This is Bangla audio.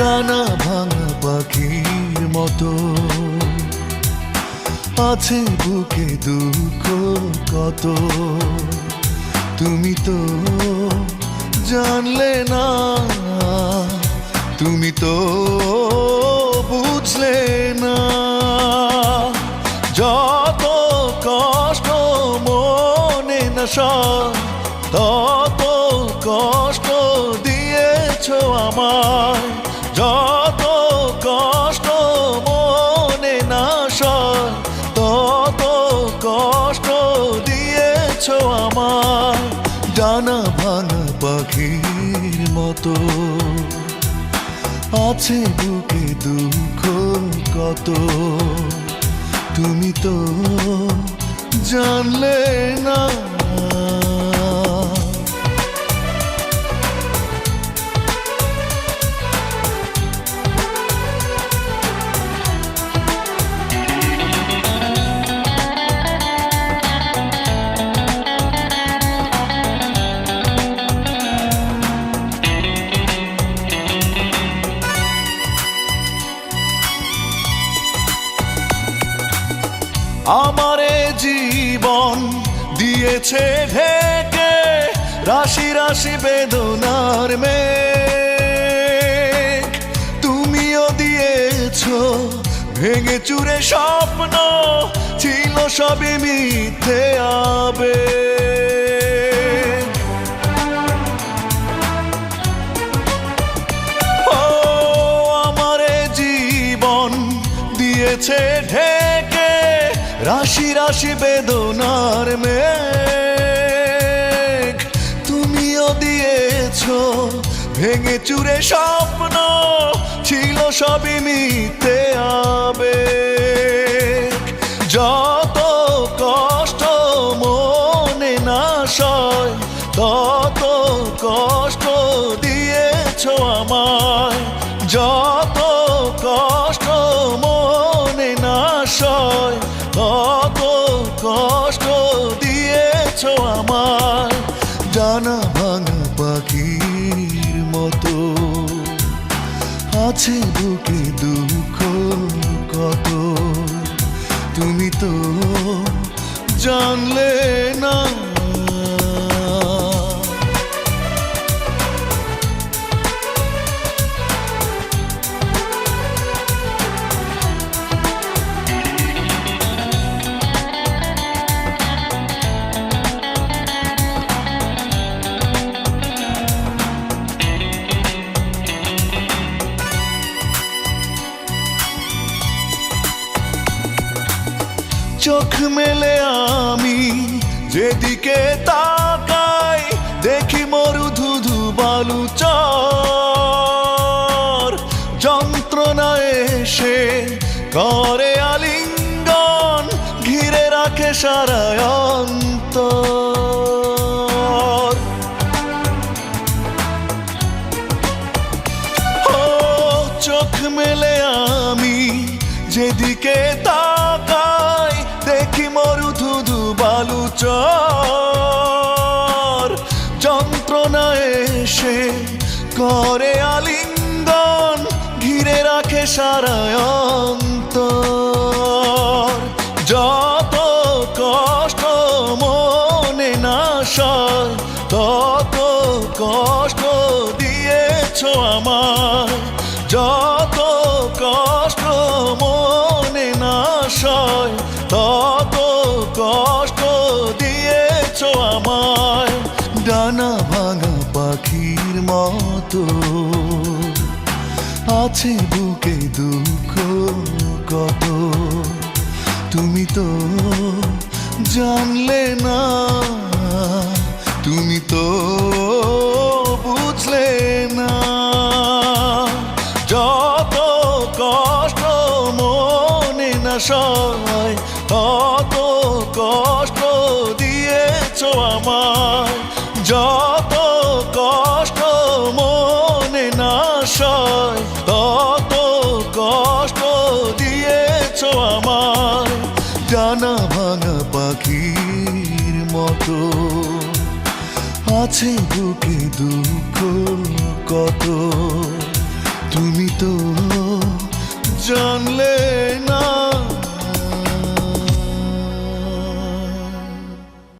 ডানা ভাঙা পাখির মতো আছে বুকে দুঃখ কত, তুমি তো জানলে না, তুমি তো বুঝলে না। যত কষ্ট মনে না সয়, তত কষ্ট দিয়েছো আমায়। যত কষ্ট মনে না সয়, তত কষ্ট দিয়েছো আমায়। ডানা ভাঙা পাখির মতো আছে বুকে দুঃখ কত, তুমি তো জানলে না। আমারে জীবন দিয়েছে ঢেকে রাশি রাশি বেদনার মেঘ, তুমিও দিয়েছো ভেঙে চুরে স্বপ্ন, ছিল সবই মিথ্যে আবেগ। ও আমারে জীবন দিয়েছে ঢেকে রাশি রাশি বেদনার মেঘ, তুমিও দিয়েছো ভেঙে চুরে স্বপ্ন, ছিল সবই মিথ্যে আবেগ। যত কষ্ট মনে না সয়, তত কষ্ট দিয়েছো আমায়। যত কষ্ট মনে না সয়, তত কষ্ট দিয়েছো আমায়। ডানা ভাঙা পাখির মতো আছে বুকে দুঃখ কত, তুমি তো জানলে না। চোখ মেলে আমি যেদিকে তাকাই, দেখি মরুধুধু বালু চর। যন্ত্রণা এসে করে আলিঙ্গন, ঘিরে রাখে সারা অন্তর। ও চোখ মেলে আমি যেদিকে তাকাই, দেখি মরুধুধু বালু চর। যন্ত্রণা এসে করে আলিঙ্গন, ঘিরে রাখে সারা অন্তর। যত কষ্ট মনে না সয়, তত কষ্ট দিয়েছো আমায়। যত কষ্ট মনে না সয়, তত কষ্ট দিয়েছো আমায়। ডানা ভাঙা পাখির মতো আছে বুকে দুঃখ কত, তুমি তো জানলে না, তুমি তো বুঝলে না। যত কষ্ট মনে না সয়, তত কষ্ট দিয়েছো আমায়। যত কষ্ট মনে না সয়, তত কষ্ট দিয়েছো আমায়। ডানা ভাঙা পাখির মতো আছে বুকে দুঃখ কত, তুমি তো জানলে